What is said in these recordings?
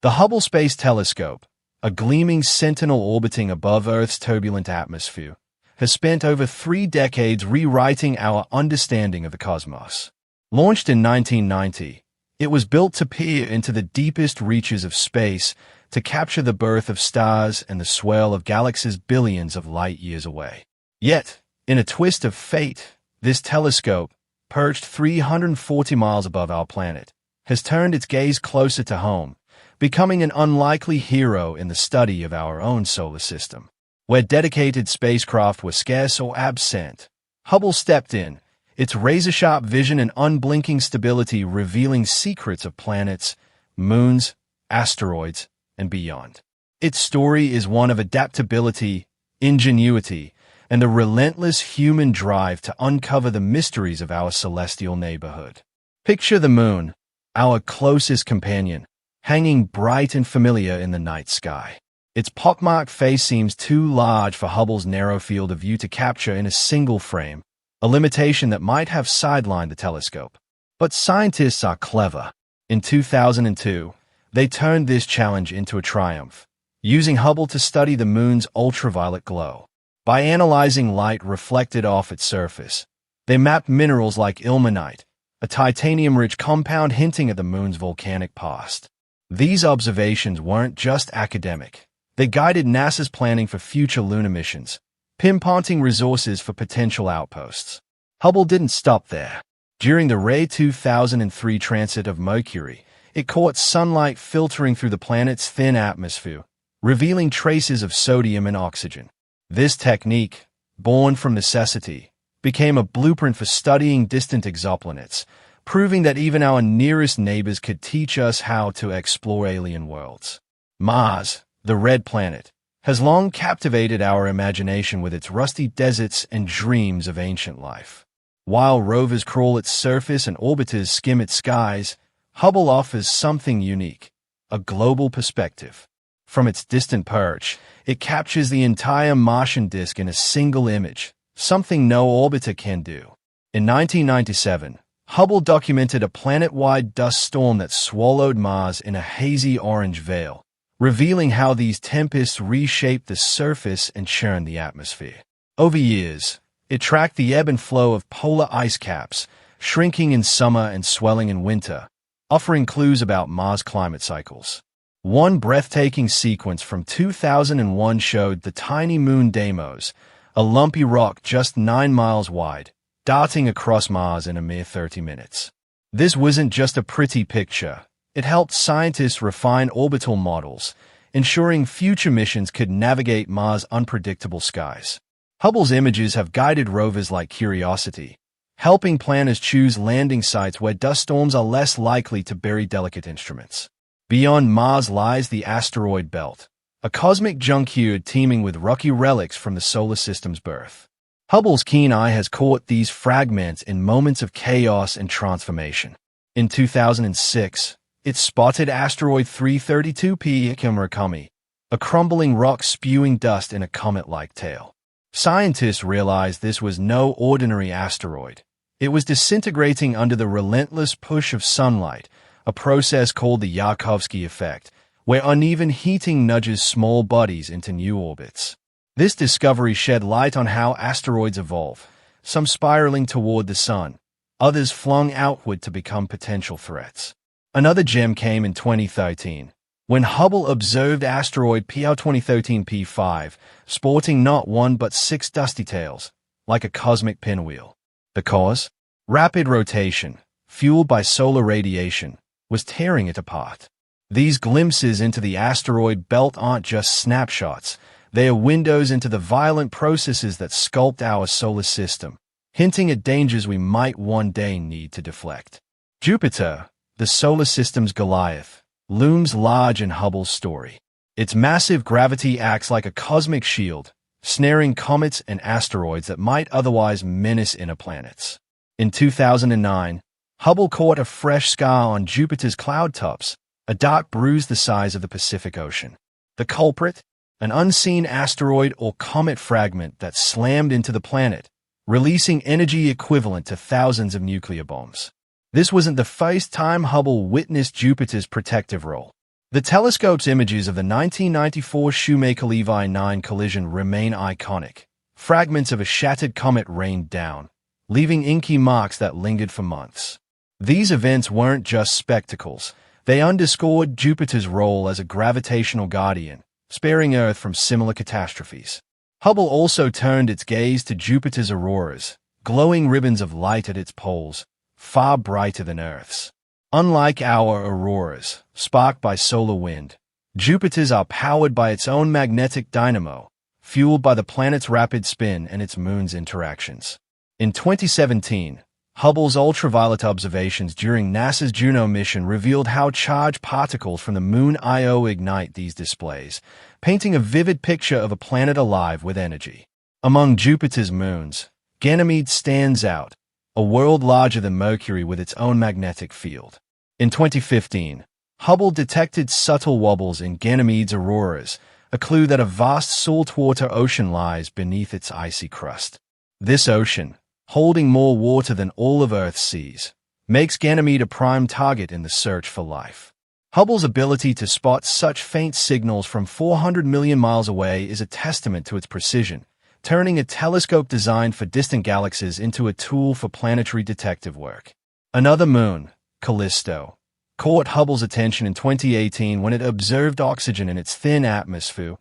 The Hubble Space Telescope, a gleaming sentinel orbiting above Earth's turbulent atmosphere, has spent over 3 decades rewriting our understanding of the cosmos. Launched in 1990, it was built to peer into the deepest reaches of space to capture the birth of stars and the swell of galaxies billions of light-years away. Yet, in a twist of fate, this telescope, perched 340 miles above our planet, has turned its gaze closer to home, becoming an unlikely hero in the study of our own solar system. Where dedicated spacecraft were scarce or absent, Hubble stepped in, its razor-sharp vision and unblinking stability revealing secrets of planets, moons, asteroids, and beyond. Its story is one of adaptability, ingenuity, and the relentless human drive to uncover the mysteries of our celestial neighborhood. Picture the moon, our closest companion, hanging bright and familiar in the night sky. Its pockmarked face seems too large for Hubble's narrow field of view to capture in a single frame, a limitation that might have sidelined the telescope. But scientists are clever. In 2002, they turned this challenge into a triumph, using Hubble to study the moon's ultraviolet glow. By analyzing light reflected off its surface, they mapped minerals like ilmenite, a titanium-rich compound hinting at the moon's volcanic past. These observations weren't just academic. They guided NASA's planning for future lunar missions, pinpointing resources for potential outposts. Hubble didn't stop there. During the rare 2003 transit of Mercury, it caught sunlight filtering through the planet's thin atmosphere, revealing traces of sodium and oxygen. This technique, born from necessity, became a blueprint for studying distant exoplanets, proving that even our nearest neighbors could teach us how to explore alien worlds. Mars, the red planet, has long captivated our imagination with its rusty deserts and dreams of ancient life. While rovers crawl its surface and orbiters skim its skies, Hubble offers something unique, a global perspective. From its distant perch, it captures the entire Martian disk in a single image, something no orbiter can do. In 1997, Hubble documented a planet-wide dust storm that swallowed Mars in a hazy orange veil, revealing how these tempests reshaped the surface and churned the atmosphere. Over years, it tracked the ebb and flow of polar ice caps, shrinking in summer and swelling in winter, offering clues about Mars' climate cycles. One breathtaking sequence from 2001 showed the tiny moon Deimos, a lumpy rock just 9 miles wide, darting across Mars in a mere 30 minutes. This wasn't just a pretty picture. It helped scientists refine orbital models, ensuring future missions could navigate Mars' unpredictable skies. Hubble's images have guided rovers like Curiosity, helping planners choose landing sites where dust storms are less likely to bury delicate instruments. Beyond Mars lies the asteroid belt, a cosmic junkyard teeming with rocky relics from the solar system's birth. Hubble's keen eye has caught these fragments in moments of chaos and transformation. In 2006, it spotted asteroid 332P Murakami, a crumbling rock spewing dust in a comet-like tail. Scientists realized this was no ordinary asteroid. It was disintegrating under the relentless push of sunlight, a process called the Yarkovsky effect, where uneven heating nudges small bodies into new orbits. This discovery shed light on how asteroids evolve, some spiraling toward the sun, others flung outward to become potential threats. Another gem came in 2013, when Hubble observed asteroid PR 2013 P5, sporting not 1 but 6 dusty tails, like a cosmic pinwheel. The cause? Rapid rotation, fueled by solar radiation, was tearing it apart. These glimpses into the asteroid belt aren't just snapshots, they are windows into the violent processes that sculpt our solar system, hinting at dangers we might one day need to deflect. Jupiter, the solar system's Goliath, looms large in Hubble's story. Its massive gravity acts like a cosmic shield, snaring comets and asteroids that might otherwise menace inner planets. In 2009, Hubble caught a fresh scar on Jupiter's cloud tops, a dark bruise the size of the Pacific Ocean. The culprit? An unseen asteroid or comet fragment that slammed into the planet, releasing energy equivalent to thousands of nuclear bombs. This wasn't the first time Hubble witnessed Jupiter's protective role. The telescope's images of the 1994 Shoemaker-Levy 9 collision remain iconic. Fragments of a shattered comet rained down, leaving inky marks that lingered for months. These events weren't just spectacles. They underscored Jupiter's role as a gravitational guardian, sparing Earth from similar catastrophes. Hubble also turned its gaze to Jupiter's auroras, glowing ribbons of light at its poles, far brighter than Earth's. Unlike our auroras, sparked by solar wind, Jupiter's are powered by its own magnetic dynamo, fueled by the planet's rapid spin and its moon's interactions. In 2017, Hubble's ultraviolet observations during NASA's Juno mission revealed how charged particles from the Moon Io ignite these displays, painting a vivid picture of a planet alive with energy. Among Jupiter's moons, Ganymede stands out, a world larger than Mercury with its own magnetic field. In 2015, Hubble detected subtle wobbles in Ganymede's auroras, a clue that a vast saltwater ocean lies beneath its icy crust. This ocean, holding more water than all of Earth's seas, makes Ganymede a prime target in the search for life. Hubble's ability to spot such faint signals from 400 million miles away is a testament to its precision, turning a telescope designed for distant galaxies into a tool for planetary detective work. Another moon, Callisto, caught Hubble's attention in 2018 when it observed oxygen in its thin atmosphere,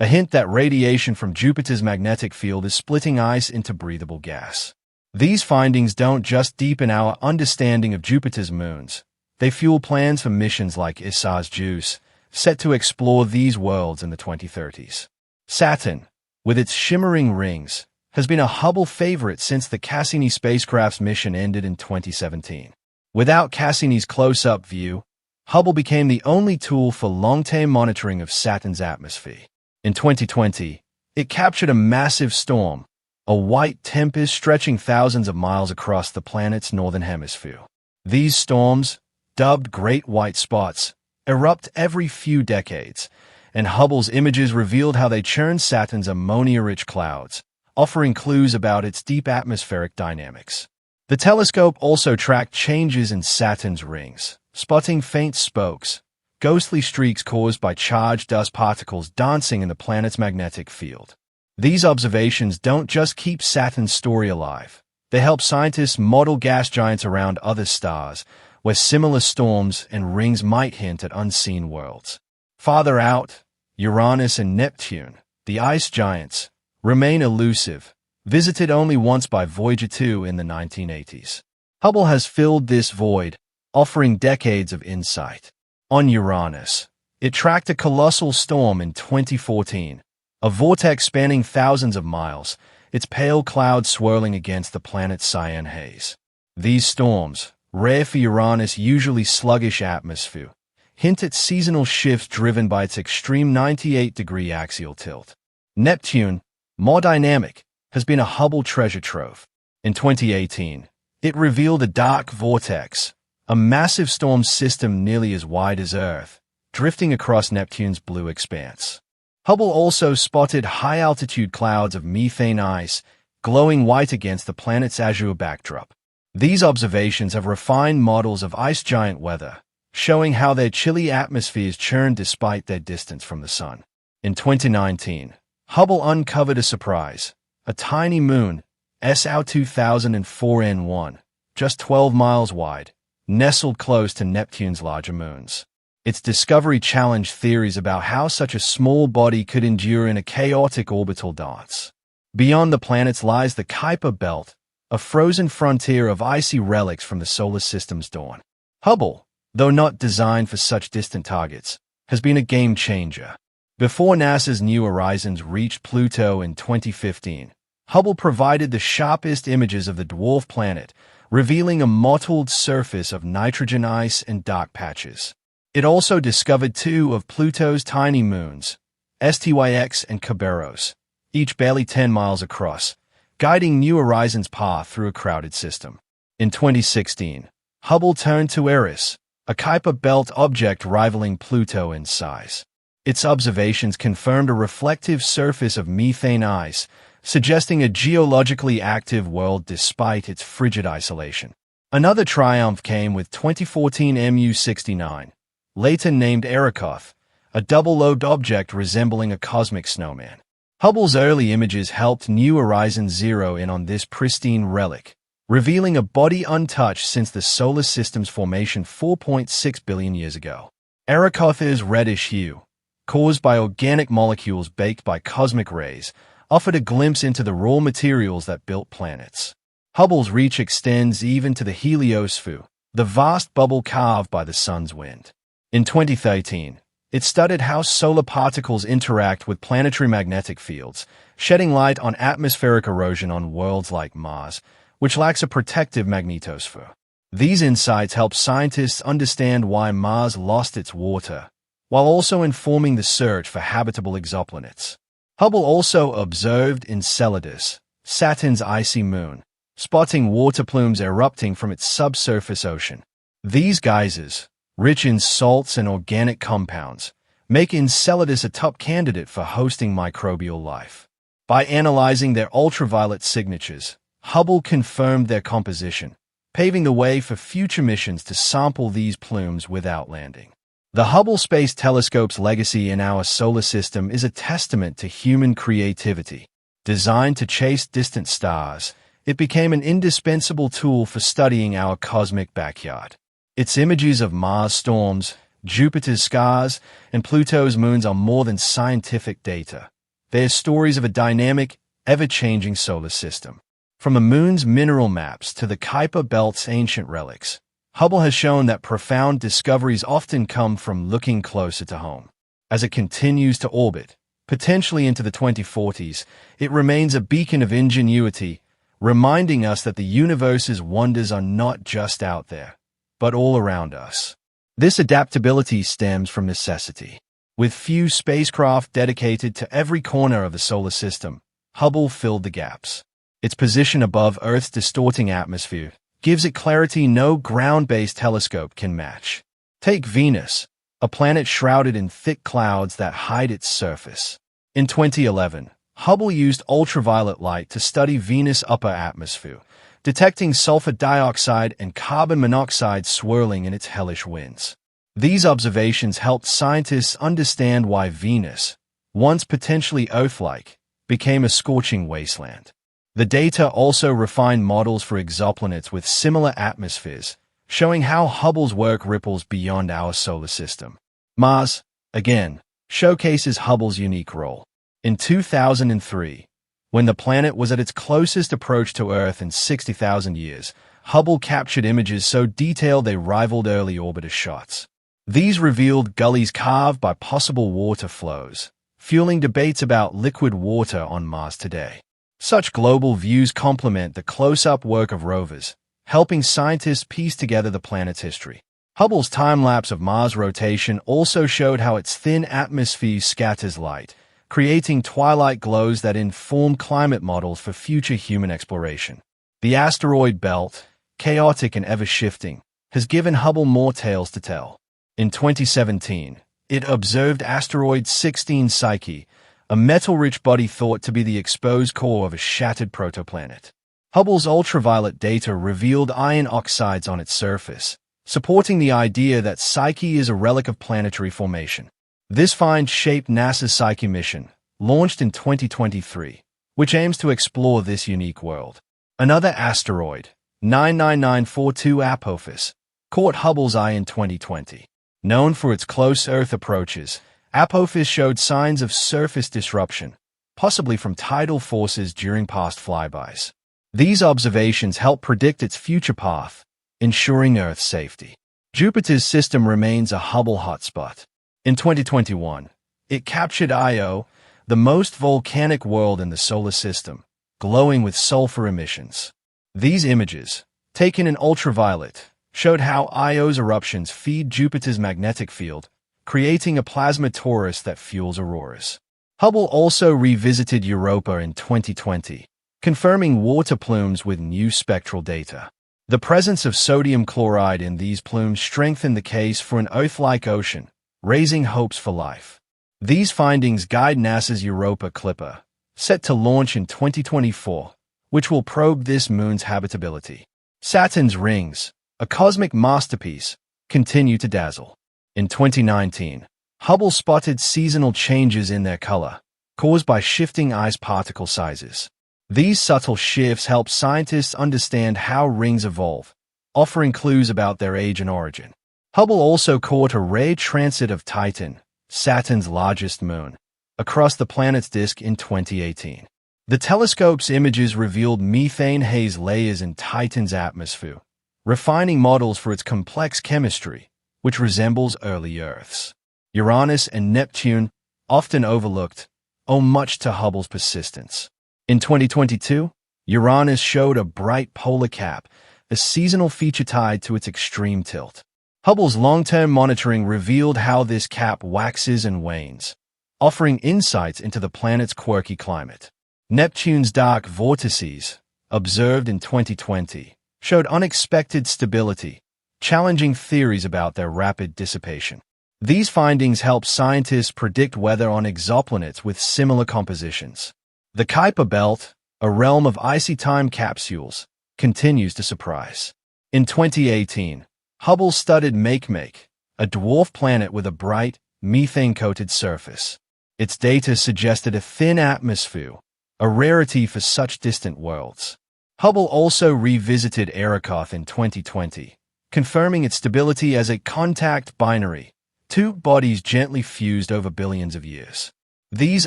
a hint that radiation from Jupiter's magnetic field is splitting ice into breathable gas. These findings don't just deepen our understanding of Jupiter's moons. They fuel plans for missions like ESA's JUICE, set to explore these worlds in the 2030s. Saturn, with its shimmering rings, has been a Hubble favorite since the Cassini spacecraft's mission ended in 2017. Without Cassini's close-up view, Hubble became the only tool for long-term monitoring of Saturn's atmosphere. In 2020, it captured a massive storm, a white tempest stretching thousands of miles across the planet's northern hemisphere. These storms, dubbed Great White Spots, erupt every few decades, and Hubble's images revealed how they churn Saturn's ammonia-rich clouds, offering clues about its deep atmospheric dynamics. The telescope also tracked changes in Saturn's rings, spotting faint spokes, ghostly streaks caused by charged dust particles dancing in the planet's magnetic field. These observations don't just keep Saturn's story alive. They help scientists model gas giants around other stars, where similar storms and rings might hint at unseen worlds. Farther out, Uranus and Neptune, the ice giants, remain elusive, visited only once by Voyager 2 in the 1980s. Hubble has filled this void, offering decades of insight. On Uranus, it tracked a colossal storm in 2014, a vortex spanning thousands of miles, its pale clouds swirling against the planet's cyan haze. These storms, rare for Uranus' usually sluggish atmosphere, hint at seasonal shifts driven by its extreme 98-degree axial tilt. Neptune, more dynamic, has been a Hubble treasure trove. In 2018, it revealed a dark vortex, a massive storm system nearly as wide as Earth, drifting across Neptune's blue expanse. Hubble also spotted high-altitude clouds of methane ice, glowing white against the planet's azure backdrop. These observations have refined models of ice giant weather, showing how their chilly atmospheres churn despite their distance from the Sun. In 2019, Hubble uncovered a surprise, a tiny moon, SR 2004N1, just 12 miles wide, nestled close to Neptune's larger moons. Its discovery challenged theories about how such a small body could endure in a chaotic orbital dance. Beyond the planets lies the Kuiper belt, a frozen frontier of icy relics from the solar system's dawn. Hubble, though not designed for such distant targets, has been a game-changer. Before NASA's New Horizons reached Pluto in 2015, Hubble provided the sharpest images of the dwarf planet, revealing a mottled surface of nitrogen ice and dark patches. It also discovered two of Pluto's tiny moons, STYX and Kerberos, each barely 10 miles across, guiding New Horizons' path through a crowded system. In 2016, Hubble turned to Eris, a Kuiper belt object rivaling Pluto in size. Its observations confirmed a reflective surface of methane ice, suggesting a geologically active world despite its frigid isolation. Another triumph came with 2014 MU-69, later named Erakoth, a double-lobed object resembling a cosmic snowman. Hubble's early images helped New Horizons zero in on this pristine relic, revealing a body untouched since the solar system's formation 4.6 billion years ago. Erakoth's reddish hue, caused by organic molecules baked by cosmic rays, offered a glimpse into the raw materials that built planets. Hubble's reach extends even to the heliosphere, the vast bubble carved by the sun's wind. In 2013, it studied how solar particles interact with planetary magnetic fields, shedding light on atmospheric erosion on worlds like Mars, which lacks a protective magnetosphere. These insights help scientists understand why Mars lost its water, while also informing the search for habitable exoplanets. Hubble also observed Enceladus, Saturn's icy moon, spotting water plumes erupting from its subsurface ocean. These geysers, rich in salts and organic compounds, make Enceladus a top candidate for hosting microbial life. By analyzing their ultraviolet signatures, Hubble confirmed their composition, paving the way for future missions to sample these plumes without landing. The Hubble Space Telescope's legacy in our solar system is a testament to human creativity. Designed to chase distant stars, it became an indispensable tool for studying our cosmic backyard. Its images of Mars' storms, Jupiter's scars, and Pluto's moons are more than scientific data. They are stories of a dynamic, ever-changing solar system. From the moon's mineral maps to the Kuiper belt's ancient relics, Hubble has shown that profound discoveries often come from looking closer to home. As it continues to orbit, potentially into the 2040s, it remains a beacon of ingenuity, reminding us that the universe's wonders are not just out there, but all around us. This adaptability stems from necessity. With few spacecraft dedicated to every corner of the solar system, Hubble filled the gaps. Its position above Earth's distorting atmosphere gives it clarity no ground-based telescope can match. Take Venus, a planet shrouded in thick clouds that hide its surface. In 2011, Hubble used ultraviolet light to study Venus' upper atmosphere, detecting sulfur dioxide and carbon monoxide swirling in its hellish winds. These observations helped scientists understand why Venus, once potentially Earth-like, became a scorching wasteland. The data also refined models for exoplanets with similar atmospheres, showing how Hubble's work ripples beyond our solar system. Mars, again, showcases Hubble's unique role. In 2003, when the planet was at its closest approach to Earth in 60,000 years, Hubble captured images so detailed they rivaled early orbiter shots. These revealed gullies carved by possible water flows, fueling debates about liquid water on Mars today. Such global views complement the close-up work of rovers, helping scientists piece together the planet's history. Hubble's time-lapse of Mars rotation also showed how its thin atmosphere scatters light, creating twilight glows that inform climate models for future human exploration. The asteroid belt, chaotic and ever-shifting, has given Hubble more tales to tell. In 2017, it observed asteroid 16 Psyche, a metal-rich body thought to be the exposed core of a shattered protoplanet. Hubble's ultraviolet data revealed iron oxides on its surface, supporting the idea that Psyche is a relic of planetary formation. This find shaped NASA's Psyche mission, launched in 2023, which aims to explore this unique world. Another asteroid, 99942 Apophis, caught Hubble's eye in 2020. Known for its close Earth approaches, Apophis showed signs of surface disruption, possibly from tidal forces during past flybys. These observations help predict its future path, ensuring Earth's safety. Jupiter's system remains a Hubble hotspot. In 2021, it captured Io, the most volcanic world in the solar system, glowing with sulfur emissions. These images, taken in ultraviolet, showed how Io's eruptions feed Jupiter's magnetic field, creating a plasma torus that fuels auroras. Hubble also revisited Europa in 2020, confirming water plumes with new spectral data. The presence of sodium chloride in these plumes strengthened the case for an Earth-like ocean, raising hopes for life. These findings guide NASA's Europa Clipper, set to launch in 2024, which will probe this moon's habitability. Saturn's rings, a cosmic masterpiece, continue to dazzle. In 2019, Hubble spotted seasonal changes in their color, caused by shifting ice particle sizes. These subtle shifts help scientists understand how rings evolve, offering clues about their age and origin. Hubble also caught a rare transit of Titan, Saturn's largest moon, across the planet's disk in 2018. The telescope's images revealed methane haze layers in Titan's atmosphere, refining models for its complex chemistry, which resembles early Earth's. Uranus and Neptune, often overlooked, owe much to Hubble's persistence. In 2022, Uranus showed a bright polar cap, a seasonal feature tied to its extreme tilt. Hubble's long-term monitoring revealed how this cap waxes and wanes, offering insights into the planet's quirky climate. Neptune's dark vortices, observed in 2020, showed unexpected stability, challenging theories about their rapid dissipation. These findings help scientists predict weather on exoplanets with similar compositions. The Kuiper belt, a realm of icy time capsules, continues to surprise. In 2018, Hubble studied Makemake, a dwarf planet with a bright, methane-coated surface. Its data suggested a thin atmosphere, a rarity for such distant worlds. Hubble also revisited Arakoth in 2020, confirming its stability as a contact binary, two bodies gently fused over billions of years. These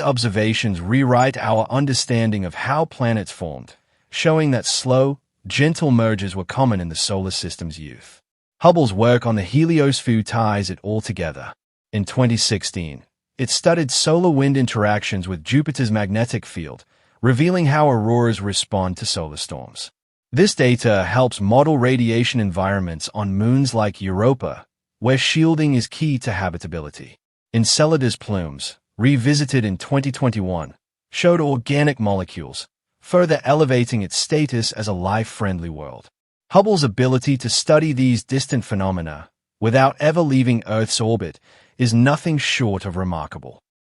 observations rewrite our understanding of how planets formed, showing that slow, gentle mergers were common in the solar system's youth. Hubble's work on the heliosphere ties it all together. In 2016, it studied solar wind interactions with Jupiter's magnetic field, revealing how auroras respond to solar storms. This data helps model radiation environments on moons like Europa, where shielding is key to habitability. Enceladus plumes, revisited in 2021, showed organic molecules, further elevating its status as a life-friendly world. Hubble's ability to study these distant phenomena, without ever leaving Earth's orbit, is nothing short of remarkable.